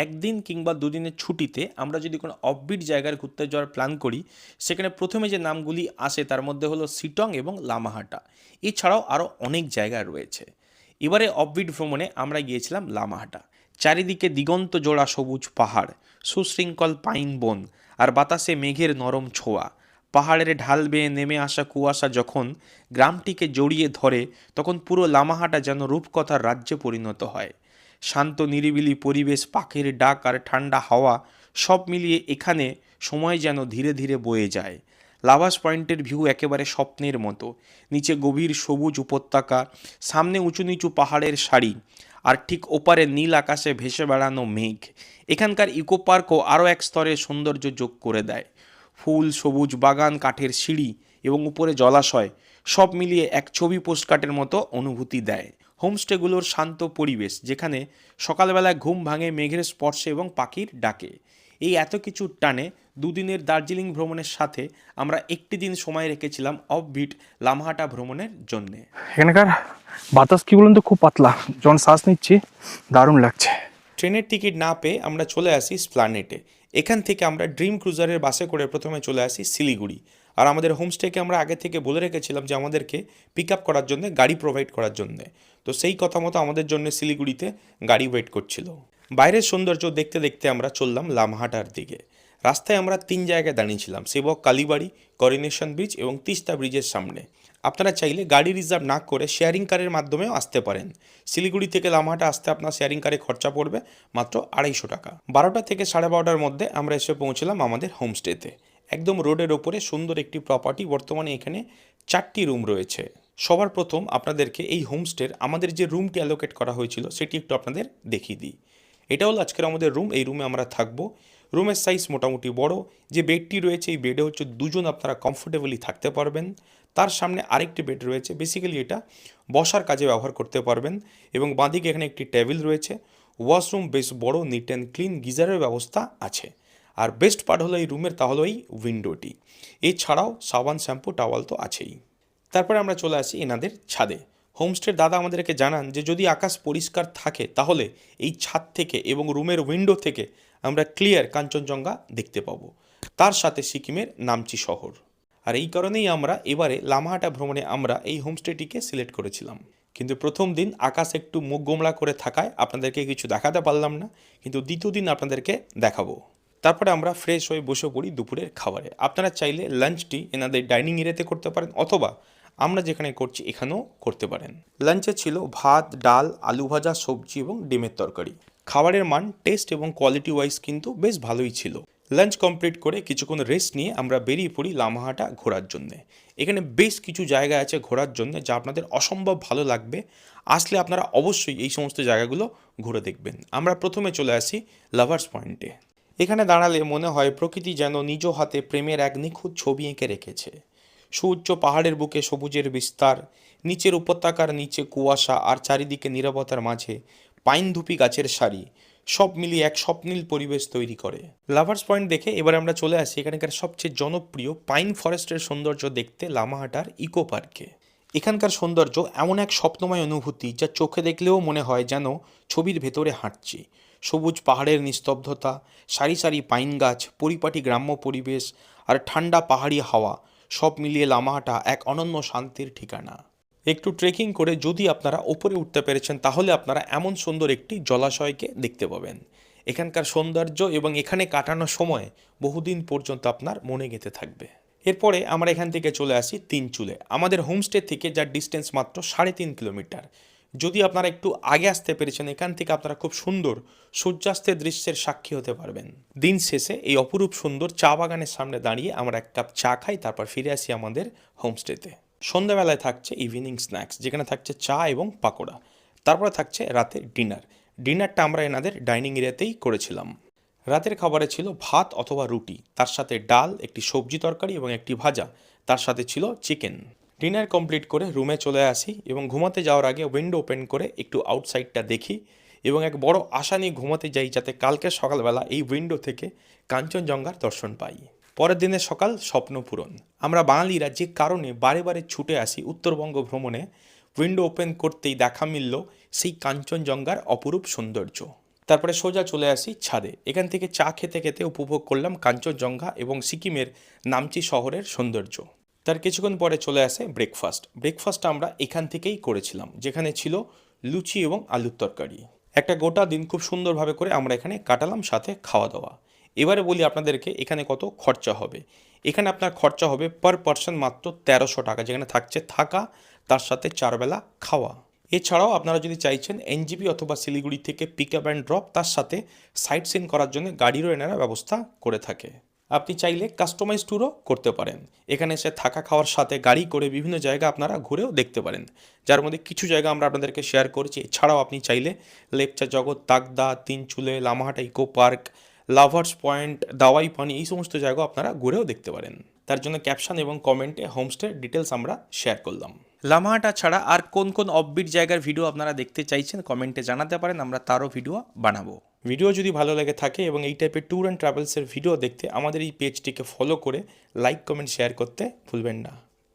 একদিন কিংবা দুদিনের ছুটিতে আমরা যদি কোনো অফবিট জায়গায় ঘুরতে যাওয়ার প্ল্যান করি, সেখানে প্রথমে যে নামগুলি আসে তার মধ্যে হলো শিটং এবং লামাহাটা। এছাড়াও আরও অনেক জায়গা রয়েছে। এবারে অফবিট ভ্রমণে আমরা গিয়েছিলাম লামাহাটা। চারিদিকে দিগন্ত জোড়া সবুজ পাহাড়, সুশৃঙ্খল পাইন বন, আর বাতাসে মেঘের নরম ছোঁয়া। পাহাড়ের ঢাল বেয়ে নেমে আসা কুয়াশা যখন গ্রামটিকে জড়িয়ে ধরে, তখন পুরো লামাহাটা যেন রূপকথার রাজ্যে পরিণত হয়। শান্ত নিরিবিলি পরিবেশ, পাখির ডাক আর ঠান্ডা হাওয়া সব মিলিয়ে এখানে সময় যেন ধীরে ধীরে বয়ে যায়। লাভাস পয়েন্টের ভিউ একেবারে স্বপ্নের মতো। নিচে গভীর সবুজ উপত্যকা, সামনে উঁচু নিচু পাহাড়ের সারি, আর ঠিক ওপারে নীল আকাশে ভেসে বেড়ানো মেঘ। এখানকার ইকো পার্কও আরও এক স্তরের সৌন্দর্য যোগ করে দেয়। ফুল, সবুজ বাগান, কাঠের সিঁড়ি এবং উপরে জলাশয় সব মিলিয়ে এক ছবি পোস্টকার্ডের মতো অনুভূতি দেয়। হোমস্টেগুলোর শান্ত পরিবেশ, যেখানে সকালবেলায় ঘুম ভাঙে মেঘের স্পর্শে এবং পাখির ডাকে। এই এত কিছুর টানে দুদিনের দার্জিলিং ভ্রমণের সাথে আমরা একটি দিন সময় রেখেছিলাম অফবিট লামহাটা ভ্রমণের জন্যে। এখানকার বাতাস কি বলুন তো, খুব পাতলা, যখন শ্বাস নিচ্ছি দারুণ লাগছে। ট্রেনের টিকিট না পেয়ে আমরা চলে আসি স্প্লানেটে। এখান থেকে আমরা ড্রিম ক্রুজারের বাসে করে প্রথমে চলে আসি শিলিগুড়ি। আর আমাদের হোমস্টেকে আমরা আগে থেকে বলে রেখেছিলাম যে আমাদেরকে পিক আপ করার জন্য গাড়ি প্রোভাইড করার জন্যে। তো সেই কথা মতো আমাদের জন্য শিলিগুড়িতে গাড়ি ওয়েট করছিল। বাইরের সৌন্দর্য দেখতে দেখতে আমরা চললাম লামহাটার দিকে। রাস্তায় আমরা 3 জায়গায় দাঁড়িয়েছিলাম: সেবক কালীবাড়ি, করিনেশন ব্রিজ এবং তিস্তা ব্রিজের সামনে। আপনারা চাইলে গাড়ি রিজার্ভ না করে শেয়ারিং কারের মাধ্যমেও আসতে পারেন। শিলিগুড়ি থেকে লামহাটা আসতে আপনার শেয়ারিং কারে খরচা পড়বে মাত্র 250 টাকা। 12টা থেকে 12:30টার মধ্যে আমরা এসে পৌঁছলাম আমাদের হোমস্টেতে। একদম রোডের ওপরে সুন্দর একটি প্রপার্টি। বর্তমানে এখানে 4টি রুম রয়েছে। সবার প্রথম আপনাদেরকে এই হোমস্টের আমাদের যে রুমটি অ্যালোকেট করা হয়েছিল সেটি একটু আপনাদের দেখিয়ে দিই। এটা হলো আজকের আমাদের রুম। এই রুমে আমরা থাকবো। রুমের সাইজ মোটামুটি বড়। যে বেডটি রয়েছে, এই বেডে হচ্ছে 2জন আপনারা কমফোর্টেবলি থাকতে পারবেন। তার সামনে আরেকটি বেড রয়েছে, বেসিক্যালি এটা বসার কাজে ব্যবহার করতে পারবেন। এবং বাঁদিকে এখানে একটি টেবিল রয়েছে। ওয়াশরুম বেশ বড়, নিট অ্যান্ড ক্লিন, গিজারের ব্যবস্থা আছে। আর বেস্ট পার্ট হলো এই রুমের, তা হলো এই উইন্ডোটি। এছাড়াও সাবান, শ্যাম্পু, টাওয়াল তো আছেই। তারপরে আমরা চলে আসি এনাদের ছাদে। হোমস্টের দাদা আমাদেরকে জানান যে যদি আকাশ পরিষ্কার থাকে তাহলে এই ছাদ থেকে এবং রুমের উইন্ডো থেকে আমরা ক্লিয়ার কাঞ্চনজঙ্ঘা দেখতে পাবো, তার সাথে সিকিমের নামচি শহর। আর এই কারণেই আমরা এবারে লামাহাটা ভ্রমণে আমরা এই হোমস্টেটিকে সিলেক্ট করেছিলাম। কিন্তু প্রথম দিন আকাশ একটু মুখ গোমড়া করে থাকায় আপনাদেরকে কিছু দেখাতে পারলাম না, কিন্তু দ্বিতীয় দিন আপনাদেরকে দেখাবো। তারপরে আমরা ফ্রেশ হয়ে বসে পড়ি দুপুরের খাবারে। আপনারা চাইলে লাঞ্চটি এনাদের ডাইনিং এরিয়াতে করতে পারেন, অথবা আমরা যেখানে করছি এখানেও করতে পারেন। লাঞ্চে ছিল ভাত, ডাল, আলু ভাজা, সবজি এবং ডিমের তরকারি। খাবারের মান, টেস্ট এবং কোয়ালিটি ওয়াইজ কিন্তু বেশ ভালোই ছিল। লাঞ্চ কমপ্লিট করে কিছুক্ষণ রেস্ট নিয়ে আমরা বেরিয়ে পড়ি লামাহাটা ঘোরার জন্যে। এখানে বেশ কিছু জায়গা আছে ঘোরার জন্য, যা আপনাদের অসম্ভব ভালো লাগবে। আসলে আপনারা অবশ্যই এই সমস্ত জায়গাগুলো ঘুরে দেখবেন। আমরা প্রথমে চলে আসি লাভার্স পয়েন্টে। এখানে দাঁড়ালে মনে হয় প্রকৃতি যেন নিজ হাতে প্রেমের এক নিখুঁত ছবি এঁকে রেখেছে। সুউচ্চ পাহাড়ের বুকে সবুজের বিস্তার, নিচের উপত্যকার নিচে কুয়াশা, আর চারিদিকে নীরবতার মাঝে পাইনধুপি গাছের সারি, সব মিলিয়ে এক স্বপ্নীল পরিবেশ তৈরি করে। লাভার্স পয়েন্ট দেখে এবার আমরা চলে আসি এখানকার সবচেয়ে জনপ্রিয় পাইন ফরেস্টের সৌন্দর্য দেখতে লামাহাটার ইকো পার্কে। এখানকার সৌন্দর্য এমন এক স্বপ্নময় অনুভূতি, যা চোখে দেখলেও মনে হয় যেন ছবির ভেতরে হাঁটছি। সবুজ পাহাড়ের নিস্তব্ধতা, সারি সারি পাইন গাছ, পরিপাটি গ্রাম্য পরিবেশ, আর ঠান্ডা পাহাড়ি হাওয়া সব মিলিয়ে লামাহাটা এক অনন্য শান্তির ঠিকানা। একটু ট্রেকিং করে যদি আপনারা ওপরে উঠতে পেরেছেন, তাহলে আপনারা এমন সুন্দর একটি জলাশয়কে দেখতে পাবেন। এখানকার সৌন্দর্য এবং এখানে কাটানো সময় বহুদিন পর্যন্ত আপনার মনে গেঁথে থাকবে। এরপরে আমরা এখান থেকে চলে আসি তিনচুলে। আমাদের হোমস্টে থেকে যার ডিস্টেন্স মাত্র 3.5 কিলোমিটার। যদি আপনারা একটু আগে আসতে পেরেছেন, এখান থেকে আপনারা খুব সুন্দর সূর্যাস্তের দৃশ্যের সাক্ষী হতে পারবেন। দিন শেষে এই অপরূপ সুন্দর চা বাগানের সামনে দাঁড়িয়ে আমরা এক কাপ চা খাই, তারপর ফিরে আসি আমাদের হোমস্টেতে। সন্ধ্যাবেলায় থাকছে ইভিনিং স্ন্যাক্স, যেখানে থাকছে চা এবং পাকোড়া। তারপরে থাকছে রাতের ডিনার। ডিনারটা আমরা এনাদের ডাইনিং এরিয়াতেই করেছিলাম। রাতের খাবারে ছিল ভাত অথবা রুটি, তার সাথে ডাল, একটি সবজি তরকারি এবং একটি ভাজা, তার সাথে ছিল চিকেন। ডিনার কমপ্লিট করে রুমে চলে আসি এবং ঘুমাতে যাওয়ার আগে উইন্ডো ওপেন করে একটু আউটসাইডটা দেখি এবং এক বড় আশা নিয়ে ঘুমাতে যাই, যাতে কালকে সকালবেলা এই উইন্ডো থেকে কাঞ্চনজঙ্ঘার দর্শন পাই। পরের দিনের সকাল স্বপ্ন পূরণ। আমরা বাঙালিরা যে কারণে বারে বারে ছুটে আসি উত্তরবঙ্গ ভ্রমণে, উইন্ডো ওপেন করতেই দেখা মিলল সেই কাঞ্চনজঙ্ঘার অপরূপ সৌন্দর্য। তারপরে সোজা চলে আসি ছাদে। এখান থেকে চা খেতে খেতে উপভোগ করলাম কাঞ্চনজঙ্ঘা এবং সিকিমের নামচি শহরের সৌন্দর্য। তার কিছুক্ষণ পরে চলে আসে ব্রেকফাস্ট আমরা এখান থেকেই করেছিলাম, যেখানে ছিল লুচি এবং আলুর তরকারি। একটা গোটা দিন খুব সুন্দরভাবে করে আমরা এখানে কাটালাম, সাথে খাওয়া দাওয়া। এবারে বলি আপনাদেরকে এখানে কত খরচা হবে। এখানে আপনার খরচা হবে পার পার্সন মাত্র 1300 টাকা, যেখানে থাকছে থাকা, তার সাথে 4 বেলা খাওয়া। এছাড়াও আপনারা যদি চাইছেন এনজেপি অথবা শিলিগুড়ি থেকে পিক আপ অ্যান্ড ড্রপ, তার সাথে সাইট সিন করার জন্য গাড়িরও এনারা ব্যবস্থা করে থাকে। আপনি চাইলে কাস্টমাইজ ট্যুরও করতে পারেন। এখানে এসে থাকা খাওয়ার সাথে গাড়ি করে বিভিন্ন জায়গা আপনারা ঘুরেও দেখতে পারেন, যার মধ্যে কিছু জায়গা আমরা আপনাদেরকে শেয়ার করেছি। এছাড়াও আপনি চাইলে Lepcha Jagat, Takdah, Tinchuley, Lamahatta eco park, lovers point, Dawaipani, এই সমস্ত জায়গা আপনারা ঘুরেও দেখতে পারেন। তার জন্য ক্যাপশন এবং কমেন্টে হোমস্টে ডিটেলস আমরা শেয়ার করলাম। লামাহাটা ছাড়া আর কোন কোন অফবিট জায়গার ভিডিও আপনারা দেখতে চাইছেন কমেন্টে জানাতে পারেন, আমরা তারও ভিডিও বানাবো। ভিডিও যদি ভালো লেগে থাকে এবং এই টাইপের ট্যুর অ্যান্ড ট্রাভেলসের ভিডিও দেখতে আমাদের এই পেজটিকে ফলো করে লাইক, কমেন্ট, শেয়ার করতে ভুলবেন না।